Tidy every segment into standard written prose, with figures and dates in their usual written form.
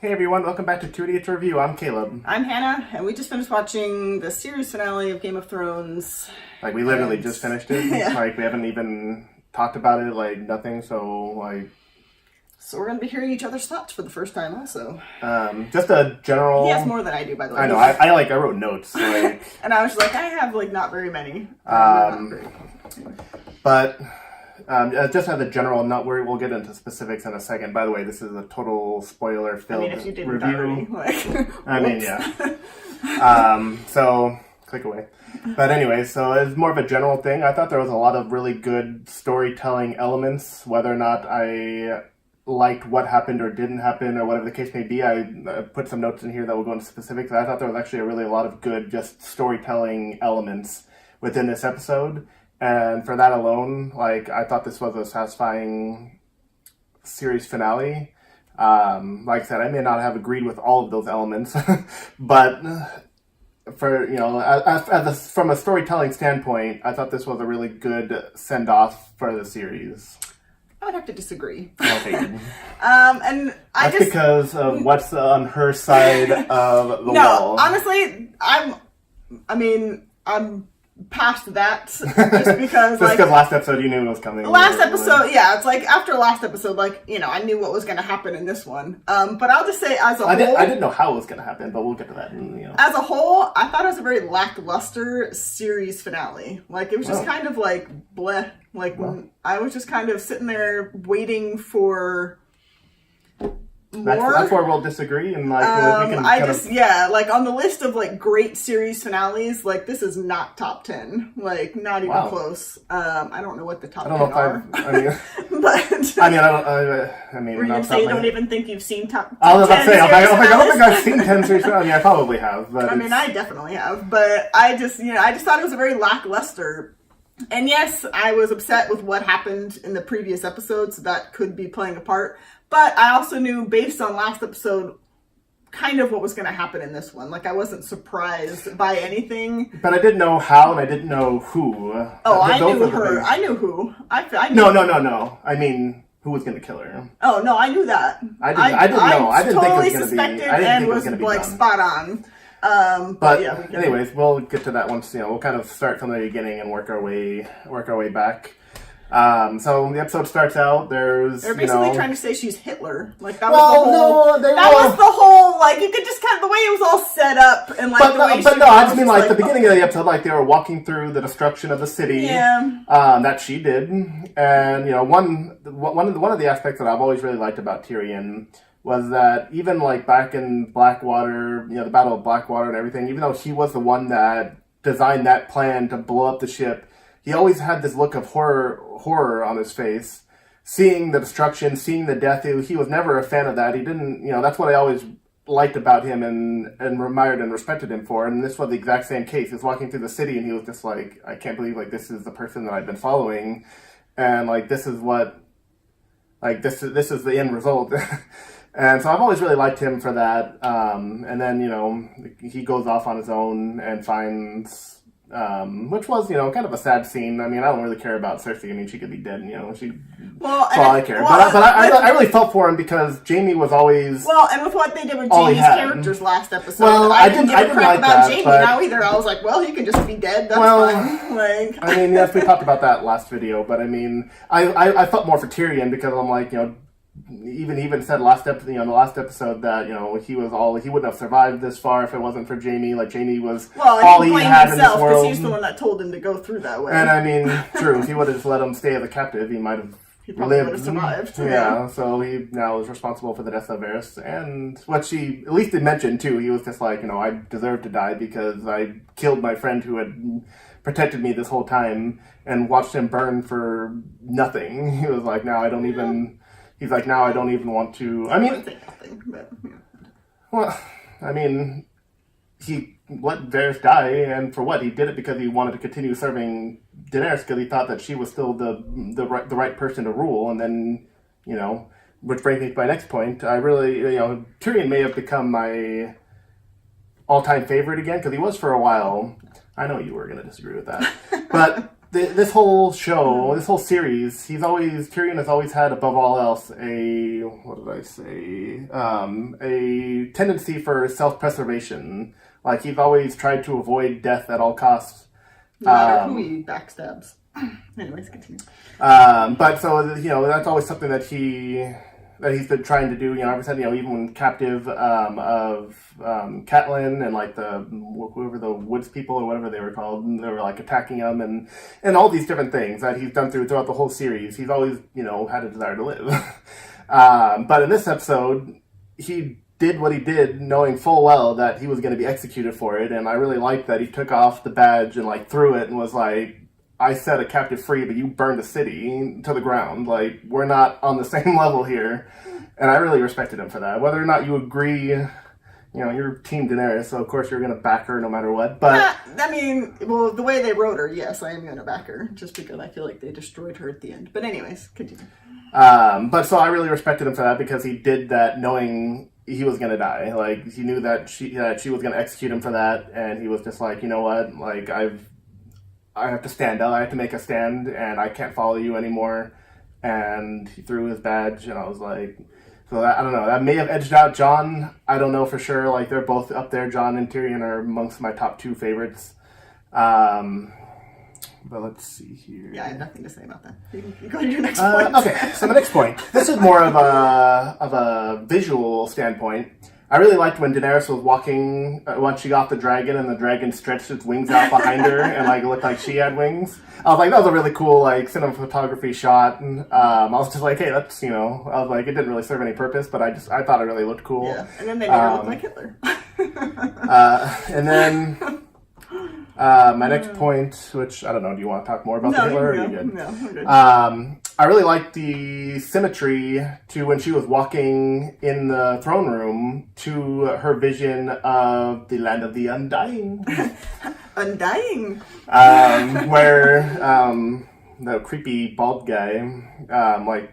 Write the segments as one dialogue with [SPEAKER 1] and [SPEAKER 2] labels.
[SPEAKER 1] Hey everyone, welcome back to 2 Idiots Review. I'm Caleb.
[SPEAKER 2] I'm Hannah, and we just finished watching the series finale of Game of Thrones.
[SPEAKER 1] Like, we literally just finished it.
[SPEAKER 2] Yeah.
[SPEAKER 1] Like, we haven't even talked about it, like, nothing, so, like...
[SPEAKER 2] So we're going to be hearing each other's thoughts for the first time also.
[SPEAKER 1] Just a general...
[SPEAKER 2] He has more than I do, by the way.
[SPEAKER 1] I know, I wrote notes, like...
[SPEAKER 2] And I was like, I have, like, not very many.
[SPEAKER 1] But... just as a general note, we'll get into specifics in a second. By the way, this is a total spoiler-filled
[SPEAKER 2] if you didn't
[SPEAKER 1] review.
[SPEAKER 2] already, like,
[SPEAKER 1] I mean, yeah. So, click away. But anyway, so it's more of a general thing. I thought there was a lot of really good storytelling elements, whether or not I liked what happened or didn't happen or whatever the case may be. I put some notes in here that will go into specifics. I thought there was actually a lot of good just storytelling elements within this episode. And for that alone, like, I thought this was a satisfying series finale. Like I said, I may not have agreed with all of those elements, but for, you know, from a storytelling standpoint, I thought this was a really good send-off for the series.
[SPEAKER 2] I would have to disagree.
[SPEAKER 1] Okay.
[SPEAKER 2] And
[SPEAKER 1] That's because of what's on her side of the wall.
[SPEAKER 2] No, honestly, I'm past that just because
[SPEAKER 1] just because last episode you knew it was coming.
[SPEAKER 2] Last episode, yeah, it's like after last episode, like, you know, I knew what was going to happen in this one. But I'll just say as a whole,
[SPEAKER 1] I didn't know how it was going to happen, but we'll get to that. You know.
[SPEAKER 2] As a whole, I thought it was a very lackluster series finale. Like, it was just kind of like bleh. Like, I was just kind of sitting there waiting for more.
[SPEAKER 1] That's where we'll disagree, and like we can
[SPEAKER 2] like on the list of like great series finales, like this is not top 10, like not even close. I don't know what the top 10 are.
[SPEAKER 1] Were
[SPEAKER 2] you say you don't even think you've seen top 10?
[SPEAKER 1] I was about to say, I don't think I've seen 10 series finales. I mean, I probably have, but
[SPEAKER 2] I definitely have, but I just thought it was a very lackluster. And yes, I was upset with what happened in the previous episodes, so that could be playing a part. But I also knew, based on last episode, kind of what was going to happen in this one. Like, I wasn't surprised by anything.
[SPEAKER 1] But I didn't know how, and I didn't know who.
[SPEAKER 2] Oh, I knew her. I knew who. I knew
[SPEAKER 1] No. I mean, who was going to kill her?
[SPEAKER 2] Oh, no, I knew that.
[SPEAKER 1] I didn't know. I didn't think it was going to be.
[SPEAKER 2] Totally suspected and was, like, spot on.
[SPEAKER 1] But yeah, anyways, we'll get to that once, you know, we'll kind of start from the beginning and work our way back. So the episode starts out, they're basically
[SPEAKER 2] trying to say she's Hitler. Like, that was the whole, like, you could just kind of, the way it was all set up, and like, I
[SPEAKER 1] just mean, like, the beginning of the episode, like, they were walking through the destruction of the city, that she did, and, you know, one of the aspects that I've always really liked about Tyrion was that even, like, back in Blackwater, you know, the Battle of Blackwater and everything, even though he was the one that designed that plan to blow up the ship, he always had this look of horror on his face, seeing the destruction, seeing the death. He was never a fan of that. He didn't, you know, that's what I always liked about him and admired and respected him for. And this was the exact same case. He was walking through the city and he was just like, I can't believe, like, this is the person that I've been following. And, like, this is the end result. And so I've always really liked him for that. And then, you know, he goes off on his own and finds... which was, you know, kind of a sad scene. I mean, I don't really care about Cersei. I mean, she could be dead, you know. That's all I care. But I really felt for him because Jaime was always...
[SPEAKER 2] Well, and with what they did with Jaime's characters last episode, I didn't give a crap about Jaime now either. I was like, well, he can just be dead. That's fine. Like...
[SPEAKER 1] I mean, yes, we talked about that last video, but I mean, I felt more for Tyrion because I'm like, you know, even said last episode, you know, in the last episode that, you know, he wouldn't have survived this far if it wasn't for Jaime. Like, Jaime was all he had in this world.
[SPEAKER 2] He's the one that told him to go through that way.
[SPEAKER 1] And I mean, true, if he would have just let him stay as a captive, he might have lived.
[SPEAKER 2] Survived.
[SPEAKER 1] Yeah, so he now is responsible for the death of Varys, and what she at least did mention too. He was just like, you know, I deserve to die because I killed my friend who had protected me this whole time and watched him burn for nothing. He was like, now I don't even. He's like, now I don't even want to... I mean... Well, I mean, he let Varys die, and for what? He did it because he wanted to continue serving Daenerys because he thought that she was still the right person to rule, and then, you know, which brings me to my next point. I really, you know, Tyrion may have become my all-time favorite again, because he was for a while. I know you were going to disagree with that. But this whole show, this whole series, Tyrion has always had, above all else, a tendency for self-preservation. Like, he's always tried to avoid death at all costs.
[SPEAKER 2] No matter who he backstabs. Anyways, continue.
[SPEAKER 1] But so, that's always something that he's been trying to do, ever since, even when captive of Catelyn and like whoever the woods people or whatever they were called, and they were like attacking him and all these different things that he's done throughout the whole series. He's always, had a desire to live. But in this episode, he did what he did knowing full well that he was going to be executed for it, and I really liked that he took off the badge and like threw it and was like, I set a captive free, but you burned a city to the ground. Like, we're not on the same level here. And I really respected him for that. Whether or not you agree, you're Team Daenerys, so of course you're going to back her no matter what. But
[SPEAKER 2] the way they wrote her, yes, I am going to back her, just because I feel like they destroyed her at the end. But anyways, continue.
[SPEAKER 1] But so I really respected him for that, because he did that knowing he was going to die. Like, he knew that she was going to execute him for that, and he was just like, you know what, like, I have to stand up. I have to make a stand, and I can't follow you anymore. And he threw his badge, and I was like, so that, I don't know. That may have edged out Jon. I don't know for sure. Like, they're both up there. Jon and Tyrion are amongst my top 2 favorites. But let's see here.
[SPEAKER 2] Yeah, I have nothing to say about that. You can go to your next point.
[SPEAKER 1] Okay, so the next point. This is more of a visual standpoint. I really liked when Daenerys was walking, once she got the dragon, and the dragon stretched its wings out behind her, and like it looked like she had wings. I was like, that was a really cool like cinematography shot. And, I was just like, hey, that's, I was like, it didn't really serve any purpose, but I thought it really looked cool.
[SPEAKER 2] Yeah, and then they made her look like Hitler.
[SPEAKER 1] And then my next point, which I don't know, do you want to talk more about the Hitler? Or are you good?
[SPEAKER 2] No, I'm good.
[SPEAKER 1] I really liked the symmetry to when she was walking in the throne room to her vision of the land of the Undying.
[SPEAKER 2] Undying?
[SPEAKER 1] Where the creepy bald guy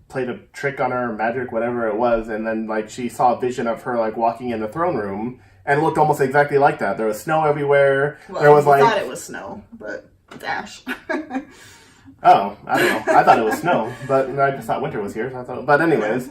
[SPEAKER 1] played a trick on her, magic, whatever it was, and then like she saw a vision of her like walking in the throne room, and it looked almost exactly like that. There was snow everywhere.
[SPEAKER 2] Well,
[SPEAKER 1] there was
[SPEAKER 2] I thought it was snow, but it's ash.
[SPEAKER 1] Oh, I don't know. I thought it was snow, but I just thought winter was here. So I thought, but anyways,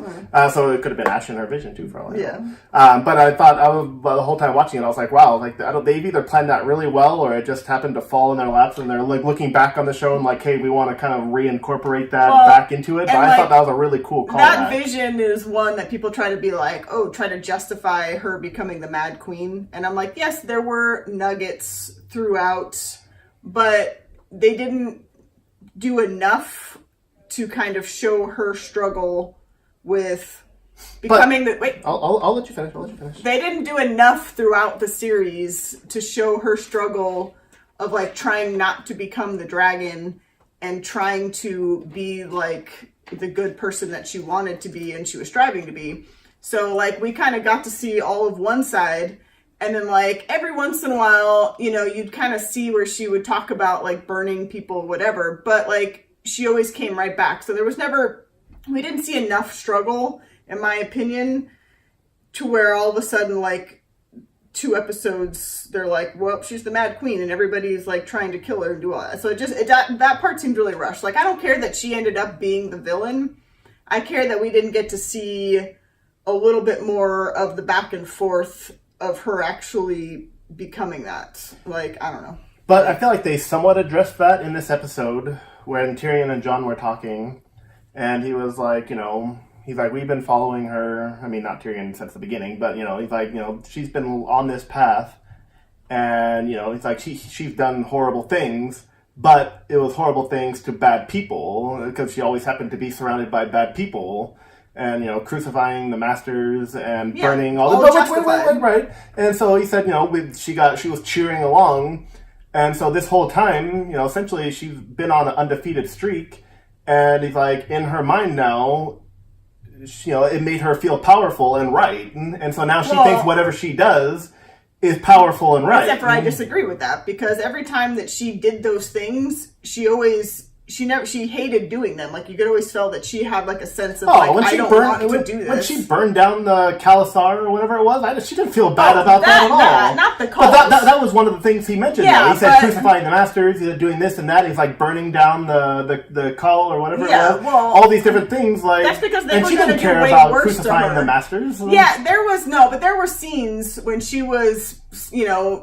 [SPEAKER 1] so it could have been ash in her vision too, for all I know.
[SPEAKER 2] Yeah.
[SPEAKER 1] But I thought the whole time watching it, I was like, wow, like they've either planned that really well, or it just happened to fall in their laps, and they're like looking back on the show and like, hey, we want to kind of reincorporate that back into it. But I thought that was a really cool call.
[SPEAKER 2] That vision is one that people try to be like, oh, try to justify her becoming the Mad Queen, and I'm like, yes, there were nuggets throughout, but they didn't do enough to kind of show her struggle with becoming
[SPEAKER 1] I'll let you finish. I'll let you finish.
[SPEAKER 2] They didn't do enough throughout the series to show her struggle of like trying not to become the dragon and trying to be like the good person that she wanted to be and she was striving to be. So like we kind of got to see all of one side. And then, like, every once in a while, you'd kind of see where she would talk about, like, burning people, whatever. But, like, she always came right back. So there was we didn't see enough struggle, in my opinion, to where all of a sudden, like, 2 episodes, they're like, well, she's the Mad Queen, and everybody's, like, trying to kill her and do all that. So that part seemed really rushed. Like, I don't care that she ended up being the villain. I care that we didn't get to see a little bit more of the back and forth of her actually becoming that. Like, I don't know.
[SPEAKER 1] But I feel like they somewhat addressed that in this episode when Tyrion and Jon were talking, and he was like, he's like, we've been following her. I mean, not Tyrion since the beginning, but, he's like, she's been on this path, and, he's like, she's done horrible things, but it was horrible things to bad people, because she always happened to be surrounded by bad people. And, crucifying the masters and burning all the... Right. And so he said, she was cheering along. And so this whole time, essentially she's been on an undefeated streak. And he's like, in her mind now, it made her feel powerful and right. And so now she thinks whatever she does is powerful and right.
[SPEAKER 2] Except for I disagree with that. Because every time that she did those things, she always she hated doing them. Like, you could always tell that she had like a sense of
[SPEAKER 1] when
[SPEAKER 2] I
[SPEAKER 1] she
[SPEAKER 2] don't
[SPEAKER 1] burned
[SPEAKER 2] want to do this.
[SPEAKER 1] when she burned down the Khalasar or whatever it was, she didn't feel bad about that at all.
[SPEAKER 2] Not the
[SPEAKER 1] cult.
[SPEAKER 2] cult.
[SPEAKER 1] But that was one of the things he mentioned.
[SPEAKER 2] Yeah,
[SPEAKER 1] he said crucifying the masters. He said doing this and that. He's like burning down the cull or whatever.
[SPEAKER 2] Yeah,
[SPEAKER 1] it was.
[SPEAKER 2] well,
[SPEAKER 1] all these different things. Like,
[SPEAKER 2] that's because they
[SPEAKER 1] and
[SPEAKER 2] were
[SPEAKER 1] she didn't care
[SPEAKER 2] way
[SPEAKER 1] about
[SPEAKER 2] worse
[SPEAKER 1] crucifying the masters.
[SPEAKER 2] Yeah, there were scenes when she was,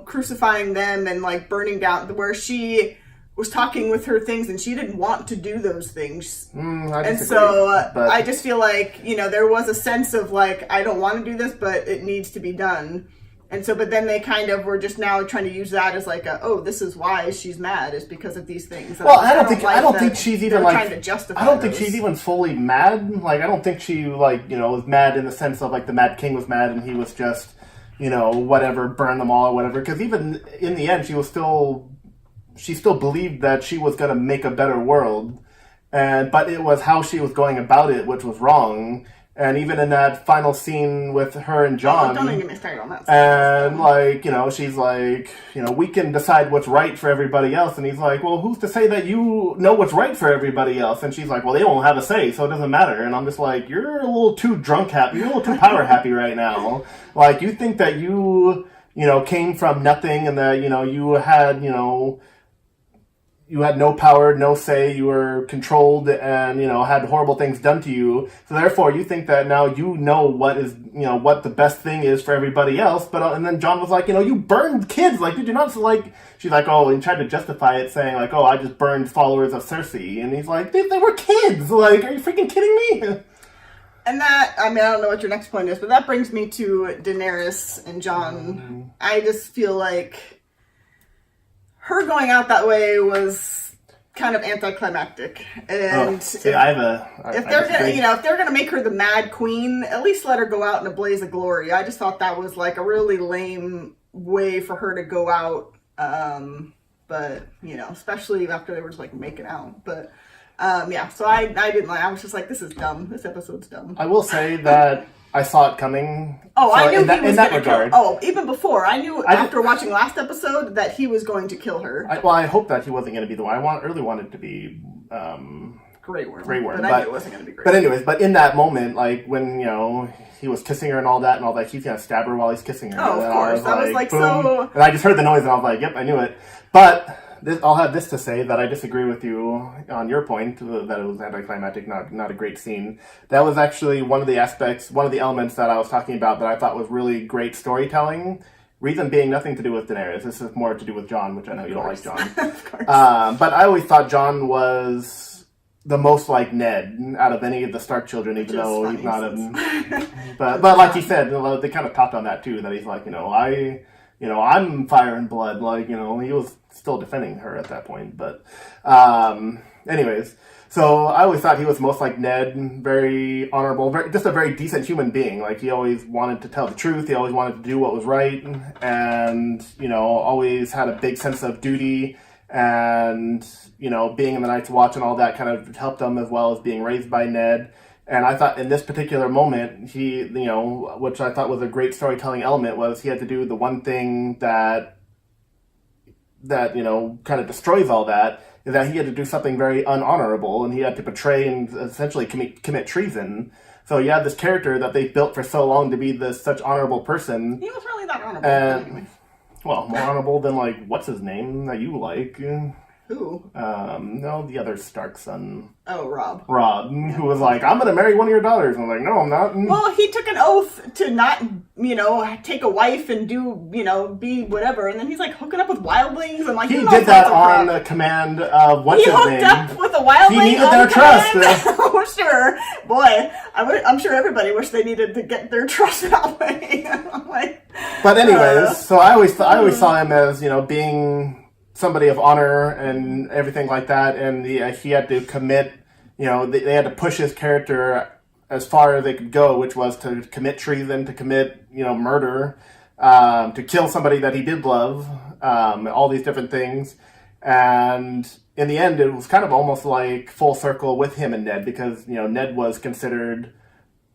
[SPEAKER 2] crucifying them and like burning down, where she was talking with her things and she didn't want to do those things.
[SPEAKER 1] And so
[SPEAKER 2] I just feel like, there was a sense of like, I don't want to do this, but it needs to be done. And so, but then they kind of were just now trying to use that as like this is why she's mad, is because of these things.
[SPEAKER 1] Well, I don't think she's even like,
[SPEAKER 2] trying to justify
[SPEAKER 1] I don't think she's even fully mad. Like, I don't think she was mad in the sense of like the Mad King was mad and he was just, whatever, burn them all or whatever. Because even in the end, she still believed that she was going to make a better world, but it was how she was going about it which was wrong. And even in that final scene with her and John,
[SPEAKER 2] don't even get me started on that.
[SPEAKER 1] And she's like, we can decide what's right for everybody else. And he's like, well, who's to say that you know what's right for everybody else? And she's like, well, they won't have a say, so it doesn't matter. And I'm just like, you're a little too drunk happy, you're a little too power happy right now. Like, you think that you came from nothing and that you had no power, no say, you were controlled and, had horrible things done to you. So therefore you think that now you know what is, what the best thing is for everybody else. But, and then John was like, you burned kids. Like, did you not, like, she's like, and tried to justify it saying like, I just burned followers of Cersei. And he's like, they were kids. Like, are you freaking kidding me?
[SPEAKER 2] And that, I don't know what your next point is, but that brings me to Daenerys and John. I just feel like her going out that way was kind of anticlimactic, and if they're gonna make her the Mad Queen, at least let her go out in a blaze of glory. I just thought that was like a really lame way for her to go out, but especially after they were just like making out. But so I didn't like. I was just like, this is dumb. This episode's dumb.
[SPEAKER 1] I will say that I saw it coming.
[SPEAKER 2] I knew he was going to
[SPEAKER 1] regard.
[SPEAKER 2] kill. Even before, I knew after watching last episode that he was going to kill her.
[SPEAKER 1] I hope that he wasn't going to be the one. I really wanted to be
[SPEAKER 2] Grey Worm.
[SPEAKER 1] But
[SPEAKER 2] I knew it wasn't going to be Grey
[SPEAKER 1] Worm. But anyways, in that moment, like when he was kissing her and all that, he's going to stab her while he's kissing her.
[SPEAKER 2] Oh, of course. That was like so.
[SPEAKER 1] And I just heard the noise and I was like, yep, I knew it. But I'll have this to say, that I disagree with you on your point that it was anticlimactic, not a great scene. That was actually one of the elements that I was talking about that I thought was really great storytelling. Reason being nothing to do with Daenerys. This is more to do with Jon, which I know you don't like Jon.
[SPEAKER 2] Of course.
[SPEAKER 1] But I always thought Jon was the most like Ned out of any of the Stark children, even though he's not but like you said, they kind of topped on that too, that he's like, I'm fire and blood. Like, he was still defending her at that point. But anyways, so I always thought he was most like Ned, very honorable, just a very decent human being. Like, he always wanted to tell the truth. He always wanted to do what was right. And, always had a big sense of duty. And, being in the Night's Watch and all that kind of helped him, as well as being raised by Ned. And I thought in this particular moment, he, which I thought was a great storytelling element, was he had to do the one thing that kind of destroys all that, is that he had to do something very unhonorable, and he had to betray and essentially commit treason. So you had this character that they built for so long to be this such honorable person.
[SPEAKER 2] He was really that honorable. Anyway.
[SPEAKER 1] Well, more honorable than, like, what's his name that you like?
[SPEAKER 2] Who?
[SPEAKER 1] No, the other Stark son.
[SPEAKER 2] Oh, Rob.
[SPEAKER 1] Who was like, I'm going to marry one of your daughters. I'm like, no, I'm not.
[SPEAKER 2] Well, he took an oath to not, take a wife and do, be whatever. And then he's like hooking up with wildlings and like.
[SPEAKER 1] He did that on the command of what's his name.
[SPEAKER 2] He hooked up with a wildling.
[SPEAKER 1] He needed their trust.
[SPEAKER 2] For sure. Boy, I'm sure everybody wished they needed to get their trust that way.
[SPEAKER 1] But anyways, so I always saw him as, being somebody of honor and everything like that, and he had to commit, they had to push his character as far as they could go, which was to commit treason, to commit, murder, to kill somebody that he did love, all these different things. And in the end, it was kind of almost like full circle with him and Ned, because, Ned was considered,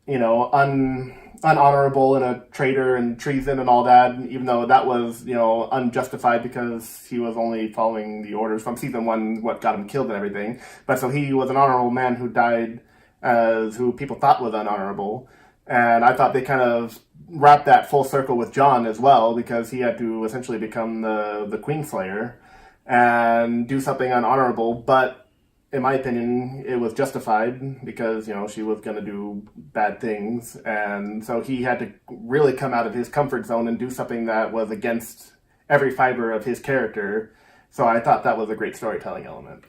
[SPEAKER 1] unhonorable and a traitor and treason and all that, even though that was, unjustified because he was only following the orders from season 1, what got him killed and everything. But so he was an honorable man who died as who people thought was unhonorable. And I thought they kind of wrapped that full circle with Jon as well, because he had to essentially become the Queenslayer and do something unhonorable, but in my opinion, it was justified because, she was going to do bad things. And so he had to really come out of his comfort zone and do something that was against every fiber of his character. So I thought that was a great storytelling element.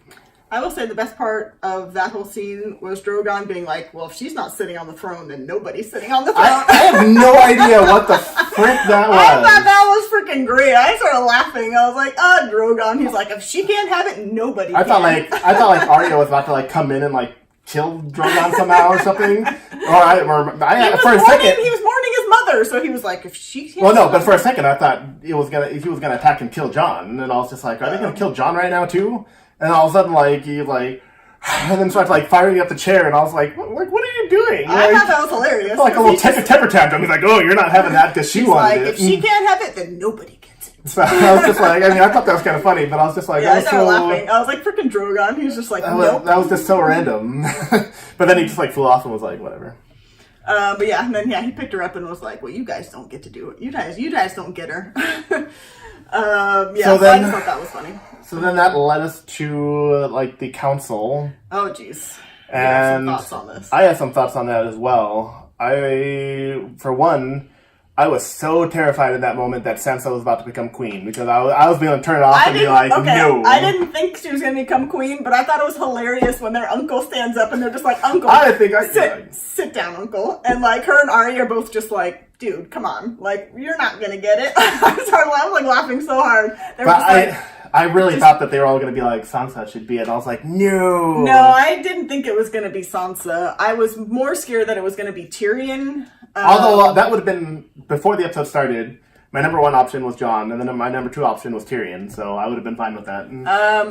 [SPEAKER 2] I will say the best part of that whole scene was Drogon being like, well, if she's not sitting on the throne, then nobody's sitting on the throne.
[SPEAKER 1] I have no idea what the frick that was.
[SPEAKER 2] I thought that was freaking great. I started laughing. I was like, Drogon. He's like, if she can't have it, nobody can.
[SPEAKER 1] I thought like Arya was about to like come in and like kill Drogon somehow or something. For a second
[SPEAKER 2] he was mourning his mother, so he was like, if she can't.
[SPEAKER 1] Well, no, but for a second I thought he was gonna attack and kill Jon, and I was just like, are they gonna kill Jon right now too? And all of a sudden, and then starts firing up the chair, and I was like, what are you doing?
[SPEAKER 2] I thought that was hilarious.
[SPEAKER 1] Like a little temper tantrum. He's like, oh, you're not having that because she wanted it.
[SPEAKER 2] If she can't have it, then nobody gets it.
[SPEAKER 1] So I was just like, I thought that was kind of funny, but I was just like,
[SPEAKER 2] I started laughing. I was like, freaking Drogon. He was just like, nope.
[SPEAKER 1] That was just so random. But then he just flew off and was like, whatever.
[SPEAKER 2] But yeah, and then he picked her up and was like, well, you guys don't get to do it. You guys don't get her. I just thought that was funny.
[SPEAKER 1] So then that led us to the council.
[SPEAKER 2] Oh jeez.
[SPEAKER 1] And
[SPEAKER 2] you have some thoughts on this.
[SPEAKER 1] I had some thoughts on that as well. For one, I was so terrified in that moment that Sansa was about to become queen, because I was going to turn it off and be like, no.
[SPEAKER 2] I didn't think she was going to become queen, but I thought it was hilarious when their uncle stands up and they're just like, Uncle, sit down, Uncle. And her and Arya are both just like, dude, come on. You're not going to get it. I was laughing so hard.
[SPEAKER 1] I really thought that they were all going to be like, Sansa should be it. And I was like, no.
[SPEAKER 2] No, I didn't think it was going to be Sansa. I was more scared that it was going to be Tyrion.
[SPEAKER 1] Although that would have been, before the episode started, my number 1 option was Jon, and then my number 2 option was Tyrion, so I would have been fine with that.
[SPEAKER 2] I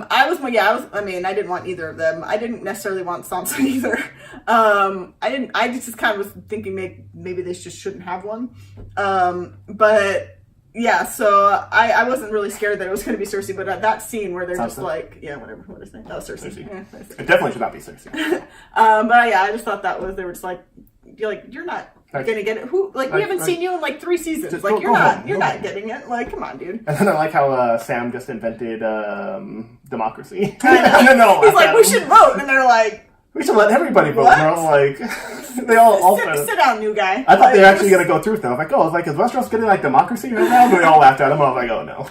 [SPEAKER 2] didn't want either of them. I didn't necessarily want Sansa either. I just kind of was thinking maybe they just shouldn't have one. But yeah, so I wasn't really scared that it was going to be Cersei, but at that scene where they're
[SPEAKER 1] Sansa?
[SPEAKER 2] just like, yeah, whatever, what is it? That was Cersei. Yeah,
[SPEAKER 1] it definitely should not be Cersei.
[SPEAKER 2] I just thought they were just like, you're not gonna get it. We haven't seen you in 3 seasons. You're not getting it. Come on, dude.
[SPEAKER 1] And then I like how Sam just invented democracy.
[SPEAKER 2] I know. He's like, we should vote, and they're like,
[SPEAKER 1] we should let everybody vote. And they're all like, they all
[SPEAKER 2] sit down, new guy.
[SPEAKER 1] I thought they were actually gonna go through with them. I was like, is Westeros getting democracy right now? But we all laughed at him. I was like, oh no.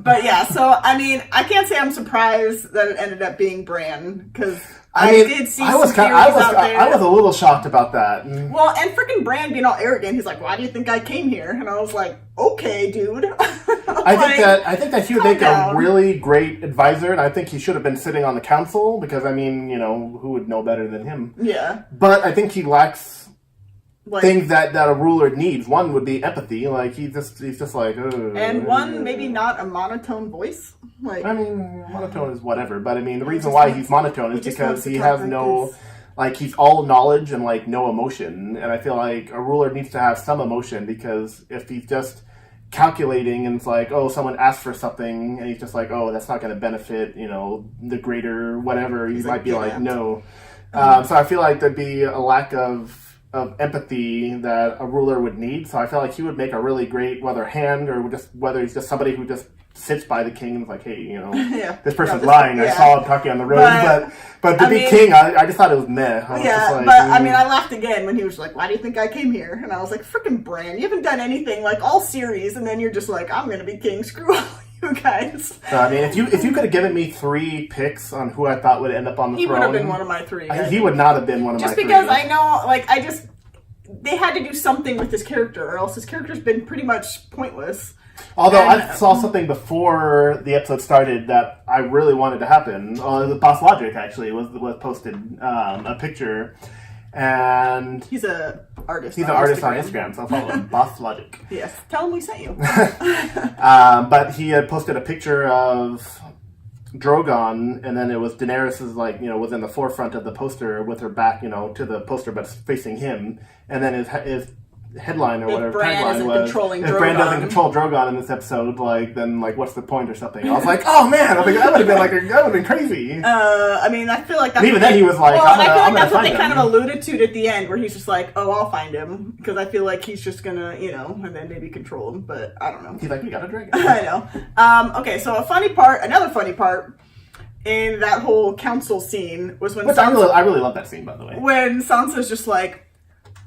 [SPEAKER 2] But yeah, so I mean, I can't say I'm surprised that it ended up being Bran, because I did see some theories out there.
[SPEAKER 1] I was a little shocked about that.
[SPEAKER 2] Well, and freaking Bran being all arrogant, he's like, "Why do you think I came here?" And I was like, "Okay, dude."
[SPEAKER 1] I think that he would make a really great advisor, and I think he should have been sitting on the council, because I mean, who would know better than him?
[SPEAKER 2] Yeah.
[SPEAKER 1] But I think he lacks things that a ruler needs. One would be empathy. He's just like,
[SPEAKER 2] and one, maybe not a monotone voice.
[SPEAKER 1] I mean, monotone is whatever, but I mean, the reason why he's monotone is because he has no, he's all knowledge and no emotion. And I feel like a ruler needs to have some emotion, because if he's just calculating and it's like, oh, someone asked for something, and he's just like, oh, that's not going to benefit, the greater whatever, he might be like, no. So I feel like there'd be a lack of empathy that a ruler would need. So I feel like he would make a really great, whether whether he's just somebody who just sits by the king and is like, hey, this person's lying. I saw him talking on the road. But to be king, I just thought it was meh.
[SPEAKER 2] I laughed again when he was like, why do you think I came here? And I was like, freaking Bran, you haven't done anything all series, and then you're just like, I'm gonna be king, screw all you guys.
[SPEAKER 1] So, I mean, if you could have given me 3 picks on who I thought would end up on the throne,
[SPEAKER 2] he would have been one of my 3.
[SPEAKER 1] He would not have been one of my 3.
[SPEAKER 2] Just because I know, they had to do something with his character, or else his character's been pretty much pointless.
[SPEAKER 1] Although I saw something before the episode started that I really wanted to happen. The Boss Logic actually was posted a picture, and
[SPEAKER 2] he's an artist.
[SPEAKER 1] He's an artist on Instagram, so I'll follow him. Boss Logic.
[SPEAKER 2] Yes, tell him we sent you.
[SPEAKER 1] But he had posted a picture of Drogon, and then it was Daenerys was in the forefront of the poster with her back, to the poster, but facing him. And then his headline or
[SPEAKER 2] If
[SPEAKER 1] whatever
[SPEAKER 2] Bran
[SPEAKER 1] tagline
[SPEAKER 2] isn't
[SPEAKER 1] was,
[SPEAKER 2] controlling
[SPEAKER 1] if Bran
[SPEAKER 2] Drogon.
[SPEAKER 1] doesn't control Drogon in this episode, then what's the point or something? I was like, oh man, I think that would have been that would have been crazy.
[SPEAKER 2] I mean, I feel like that's
[SPEAKER 1] And even then he was like,
[SPEAKER 2] well,
[SPEAKER 1] I'm
[SPEAKER 2] and I feel
[SPEAKER 1] gonna
[SPEAKER 2] like that's what
[SPEAKER 1] find
[SPEAKER 2] they kind
[SPEAKER 1] him.
[SPEAKER 2] of alluded to at the end, where he's just like, "Oh, I'll find him," because I feel like he's just gonna, and then maybe control him. But I don't know.
[SPEAKER 1] He's like, we got a dragon.
[SPEAKER 2] I know. Okay, so another funny part in that whole council scene was when
[SPEAKER 1] Which I really love that scene, by the way.
[SPEAKER 2] when Sansa's just like,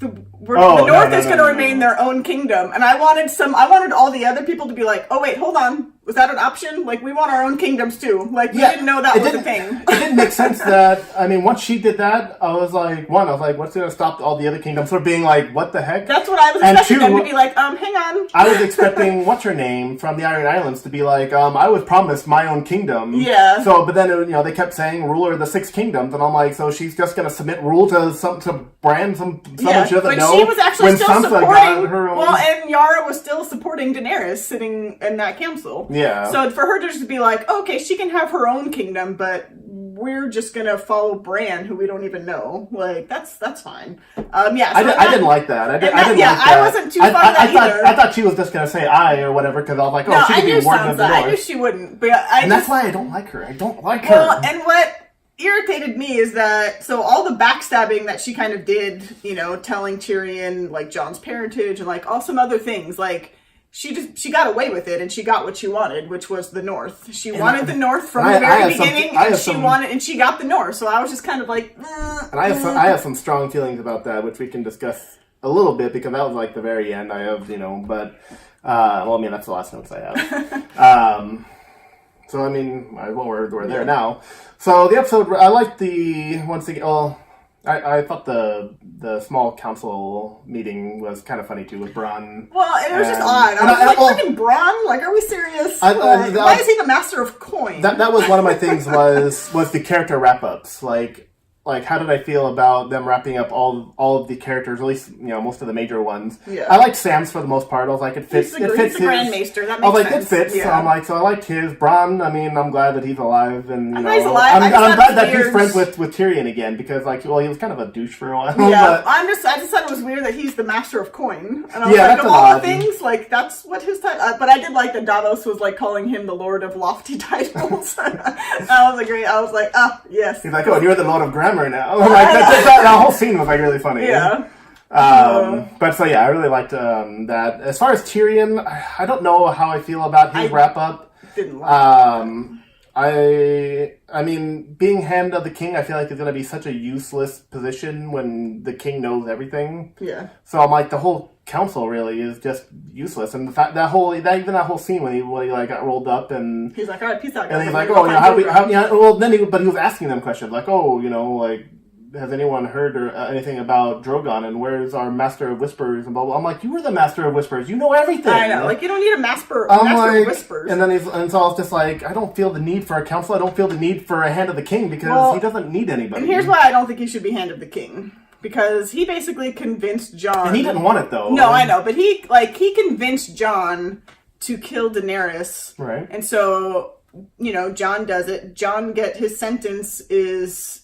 [SPEAKER 2] the
[SPEAKER 1] Oh,
[SPEAKER 2] North
[SPEAKER 1] no,
[SPEAKER 2] is
[SPEAKER 1] no,
[SPEAKER 2] going to
[SPEAKER 1] no,
[SPEAKER 2] remain
[SPEAKER 1] no.
[SPEAKER 2] their own kingdom, and I wanted all the other people to be like, oh wait, hold on, was that an option? Like, we want our own kingdoms too. Like, we didn't know that was a thing.
[SPEAKER 1] It didn't make sense that, once she did that, I was like, what's going to stop all the other kingdoms from being like, what the heck?
[SPEAKER 2] That's what I was
[SPEAKER 1] And
[SPEAKER 2] expecting
[SPEAKER 1] two,
[SPEAKER 2] them to be like. Hang on.
[SPEAKER 1] I was expecting what's her name from the Iron Islands to be like, I was promised my own kingdom.
[SPEAKER 2] Yeah.
[SPEAKER 1] So, but then they kept saying ruler of the 6 kingdoms, and I'm like, so she's just gonna submit rule to Bran, someone she doesn't
[SPEAKER 2] but
[SPEAKER 1] know.
[SPEAKER 2] she was actually
[SPEAKER 1] when
[SPEAKER 2] still
[SPEAKER 1] Sansa
[SPEAKER 2] supporting.
[SPEAKER 1] got her own.
[SPEAKER 2] Well, and Yara was still supporting Daenerys sitting in that council.
[SPEAKER 1] Yeah.
[SPEAKER 2] So for her to just be like, okay, she can have her own kingdom, but we're just gonna follow Bran, who we don't even know. Like, that's fine. Yeah. So
[SPEAKER 1] I didn't like that. I didn't like
[SPEAKER 2] yeah,
[SPEAKER 1] that.
[SPEAKER 2] I wasn't too fond of that either.
[SPEAKER 1] I thought she was just gonna say I or whatever because I was like,
[SPEAKER 2] No,
[SPEAKER 1] she
[SPEAKER 2] I
[SPEAKER 1] could
[SPEAKER 2] knew
[SPEAKER 1] be warden of the
[SPEAKER 2] Sansa.
[SPEAKER 1] North.
[SPEAKER 2] I knew she wouldn't, but
[SPEAKER 1] And that's why I don't like her. I don't like her.
[SPEAKER 2] Well, and what irritated me is that all the backstabbing that she kind of did, telling Tyrion like Jon's parentage and like all some other things, like she got away with it and she got what she wanted, which was the North. She wanted the North from the very beginning, and she got the North. So I was just kind of like,
[SPEAKER 1] And I have some strong feelings about that, which we can discuss a little bit because that was like the very end. I have, but that's the last notes I have. So we're there now. So the episode, I liked once again. Well, I thought the small council meeting was kind of funny too with Bronn.
[SPEAKER 2] well, it was just odd. I was like, freaking Bronn? Like, are we serious? Why is he the master of coin?
[SPEAKER 1] That was one of my things was the character wrap ups. Like how did I feel about them wrapping up all of the characters, at least most of the major ones.
[SPEAKER 2] Yeah.
[SPEAKER 1] I liked Sam's for the most part. I was like, it fits.
[SPEAKER 2] He's the Grand Maester. That
[SPEAKER 1] I was
[SPEAKER 2] makes
[SPEAKER 1] like,
[SPEAKER 2] sense.
[SPEAKER 1] it fits.
[SPEAKER 2] Yeah.
[SPEAKER 1] So I'm like, so I liked his. Bronn, I'm glad that he's alive, and
[SPEAKER 2] I'm glad he's alive.
[SPEAKER 1] I'm
[SPEAKER 2] I'm
[SPEAKER 1] glad that he's
[SPEAKER 2] weird.
[SPEAKER 1] friends with Tyrion again because he was kind of a douche for a while.
[SPEAKER 2] Yeah,
[SPEAKER 1] but,
[SPEAKER 2] I just thought it was weird that he's the master of coin, and I was
[SPEAKER 1] Yeah,
[SPEAKER 2] like,
[SPEAKER 1] that's
[SPEAKER 2] of all
[SPEAKER 1] odd.
[SPEAKER 2] the things, like that's what his title. But I did like that Davos was like calling him the Lord of Lofty Titles. That was great. I was like, yes.
[SPEAKER 1] He's like, oh, you're the Lord of Grammar now. Like that whole scene was like really funny.
[SPEAKER 2] Yeah.
[SPEAKER 1] But so yeah, I really liked that. As far as Tyrion, I don't know how I feel about his wrap up.
[SPEAKER 2] Didn't like.
[SPEAKER 1] I mean, being Hand of the King, I feel like is going to be such a useless position when the king knows everything.
[SPEAKER 2] Yeah.
[SPEAKER 1] So I'm like, the whole council really is just useless, and the fact that whole scene when he like got rolled up and
[SPEAKER 2] He's like, all right, peace out, guys.
[SPEAKER 1] and he's like,
[SPEAKER 2] I'm gonna
[SPEAKER 1] oh,
[SPEAKER 2] go find Joffrey.
[SPEAKER 1] well, then he was asking them questions like, oh, like, has anyone heard or anything about Drogon and where's our Master of Whispers and blah blah. I'm like, you were the Master of Whispers, you know everything.
[SPEAKER 2] I know, like you don't need a master
[SPEAKER 1] I'm
[SPEAKER 2] of
[SPEAKER 1] like,
[SPEAKER 2] whispers.
[SPEAKER 1] and then so I was just like, I don't feel the need for a council. I don't feel the need for a Hand of the King because
[SPEAKER 2] Well,
[SPEAKER 1] he doesn't need anybody.
[SPEAKER 2] And here's why I don't think he should be Hand of the King. Because he basically convinced Jon.
[SPEAKER 1] And he didn't want it though.
[SPEAKER 2] No, I know, but he convinced Jon to kill Daenerys.
[SPEAKER 1] Right.
[SPEAKER 2] And so, Jon does it. Jon his sentence is,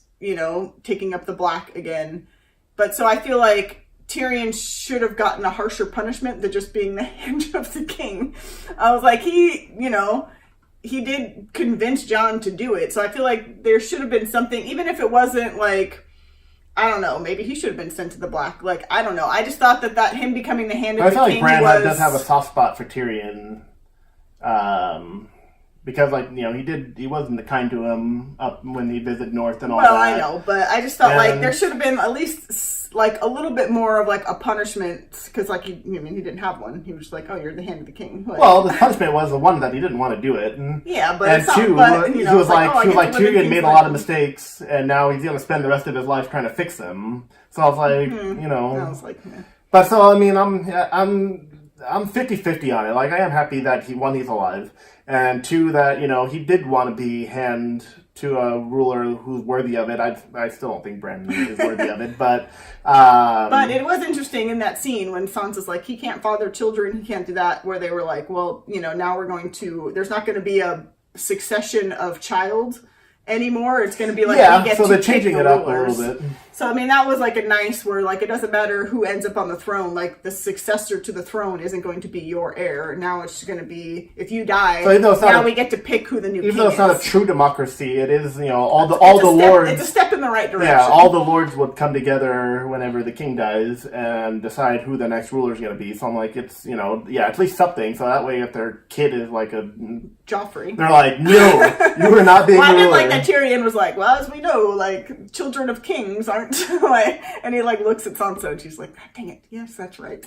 [SPEAKER 2] taking up the Black again. But so I feel like Tyrion should have gotten a harsher punishment than just being the Hand of the King. I was like, he did convince Jon to do it. So I feel like there should have been something, even if it wasn't like, I don't know, maybe he should have been sent to the Black. Like, I don't know. I just thought that him becoming the Hand of the King
[SPEAKER 1] I feel like Bran
[SPEAKER 2] was...
[SPEAKER 1] does have a soft spot for Tyrion. Because, he wasn't kind to him up when he visited North and all that.
[SPEAKER 2] Well, I know, but I just thought, there should have been at least, a little bit more of, a punishment. Because, he didn't have one. He was just like, oh, you're the Hand of the King. Like,
[SPEAKER 1] well, the punishment was the one that he didn't want to do it. And,
[SPEAKER 2] yeah, but...
[SPEAKER 1] And
[SPEAKER 2] it's not,
[SPEAKER 1] two,
[SPEAKER 2] but,
[SPEAKER 1] he was like,
[SPEAKER 2] oh,
[SPEAKER 1] Tyrion made a lot of mistakes, and now he's going to spend the rest of his life trying to fix them. So I was like,
[SPEAKER 2] I was like, yeah.
[SPEAKER 1] But so, I'm 50-50 on it. Like, I am happy that he's alive. And two, that, he did want to be hand to a ruler who's worthy of it. I still don't think Bran is worthy of it, but...
[SPEAKER 2] But it was interesting in that scene when Sansa's like, he can't father children, he can't do that, where they were like, well, now we're going to... There's not going to be a succession of child anymore. It's going to be like,
[SPEAKER 1] Yeah,
[SPEAKER 2] we get
[SPEAKER 1] so
[SPEAKER 2] to
[SPEAKER 1] they're
[SPEAKER 2] pick
[SPEAKER 1] changing
[SPEAKER 2] the
[SPEAKER 1] it up a
[SPEAKER 2] rulers.
[SPEAKER 1] little bit.
[SPEAKER 2] So, I mean, that was like a nice where, like, it doesn't matter who ends up on the throne. Like, the successor to the throne isn't going to be your heir. Now it's going to be, if you die,
[SPEAKER 1] So even though it's not
[SPEAKER 2] now
[SPEAKER 1] a-
[SPEAKER 2] we get to pick who the new king
[SPEAKER 1] Even though it's not a
[SPEAKER 2] is.
[SPEAKER 1] true democracy, it is, you know, all the
[SPEAKER 2] It's
[SPEAKER 1] lords.
[SPEAKER 2] a step in the right direction.
[SPEAKER 1] Yeah, all the lords would come together whenever the king dies and decide who the next ruler is going to be. So I'm like, it's, you know, yeah, at least something. So that way, if their kid is like a,
[SPEAKER 2] Joffrey.
[SPEAKER 1] they're like, no, you are not being
[SPEAKER 2] Well, I
[SPEAKER 1] a
[SPEAKER 2] didn't
[SPEAKER 1] ruler.
[SPEAKER 2] like that Tyrion was like, well, as we know, like, children of kings aren't, like, and he, like, looks at Sansa and she's like, dang it, yes, that's right.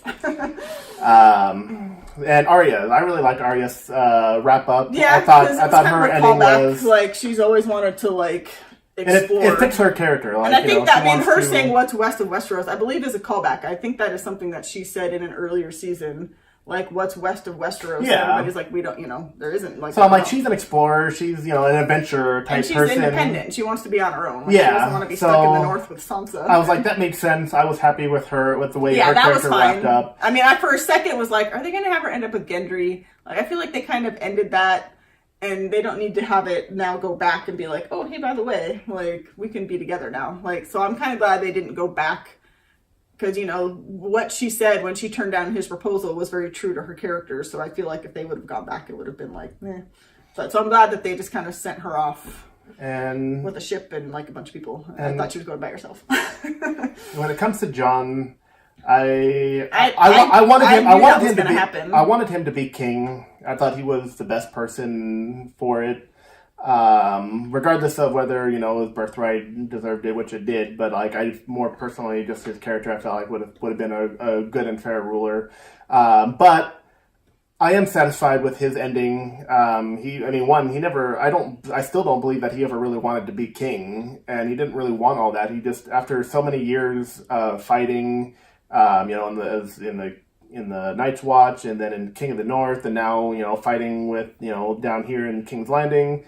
[SPEAKER 1] And Arya, I really liked Arya's wrap up.
[SPEAKER 2] Yeah,
[SPEAKER 1] I thought
[SPEAKER 2] because it was
[SPEAKER 1] her
[SPEAKER 2] kind of a
[SPEAKER 1] ending
[SPEAKER 2] callback.
[SPEAKER 1] was,
[SPEAKER 2] Like, she's always wanted to, like,
[SPEAKER 1] and
[SPEAKER 2] explore.
[SPEAKER 1] it fits her character. Like,
[SPEAKER 2] And I
[SPEAKER 1] you
[SPEAKER 2] think
[SPEAKER 1] know,
[SPEAKER 2] that,
[SPEAKER 1] she
[SPEAKER 2] I mean,
[SPEAKER 1] wants
[SPEAKER 2] her
[SPEAKER 1] to-
[SPEAKER 2] saying what's west of Westeros, I believe is a callback. I think that is something that she said in an earlier season. Like, what's west of Westeros?
[SPEAKER 1] Yeah.
[SPEAKER 2] And everybody's like, we don't, you know, there isn't, like...
[SPEAKER 1] So I'm
[SPEAKER 2] I
[SPEAKER 1] like,
[SPEAKER 2] don't know.
[SPEAKER 1] she's an explorer. She's, you know, an adventurer type
[SPEAKER 2] And she's
[SPEAKER 1] person.
[SPEAKER 2] independent. She wants to be on her own. Like,
[SPEAKER 1] Yeah,
[SPEAKER 2] She doesn't want to be
[SPEAKER 1] so-
[SPEAKER 2] stuck in the north with Sansa.
[SPEAKER 1] I was like, that makes sense. I was happy with her, with the way
[SPEAKER 2] Yeah,
[SPEAKER 1] her
[SPEAKER 2] that was
[SPEAKER 1] character
[SPEAKER 2] fine.
[SPEAKER 1] wrapped up.
[SPEAKER 2] I mean, I for a second was like, are they going to have her end up with Gendry? Like, I feel like they kind of ended that, and they don't need to have it now go back and be like, oh, hey, by the way, like, we can be together now. Like, so I'm kind of glad they didn't go back, because, you know, what she said when she turned down his proposal was very true to her character, so I feel like if they would have gone back, it would have been like, eh. So I'm glad that they just kind of sent her off
[SPEAKER 1] And
[SPEAKER 2] with a ship and, like, a bunch of people. I
[SPEAKER 1] And-
[SPEAKER 2] thought she was going by herself.
[SPEAKER 1] when it comes to Jon, I
[SPEAKER 2] I
[SPEAKER 1] wanted him.
[SPEAKER 2] knew
[SPEAKER 1] I
[SPEAKER 2] that
[SPEAKER 1] wanted
[SPEAKER 2] was
[SPEAKER 1] him to
[SPEAKER 2] gonna
[SPEAKER 1] be.
[SPEAKER 2] happen.
[SPEAKER 1] I wanted him to be king. I thought he was the best person for it. Regardless of whether, you know, his birthright deserved it, which it did, but like I more personally, just his character, I felt like would have been a good and fair ruler. But I am satisfied with his ending. He never. I still don't believe that he ever really wanted to be king, and he didn't really want all that. He just, after so many years of fighting, you know, in the Night's Watch, and then in King of the North, and now, you know, fighting with, you know, down here in King's Landing.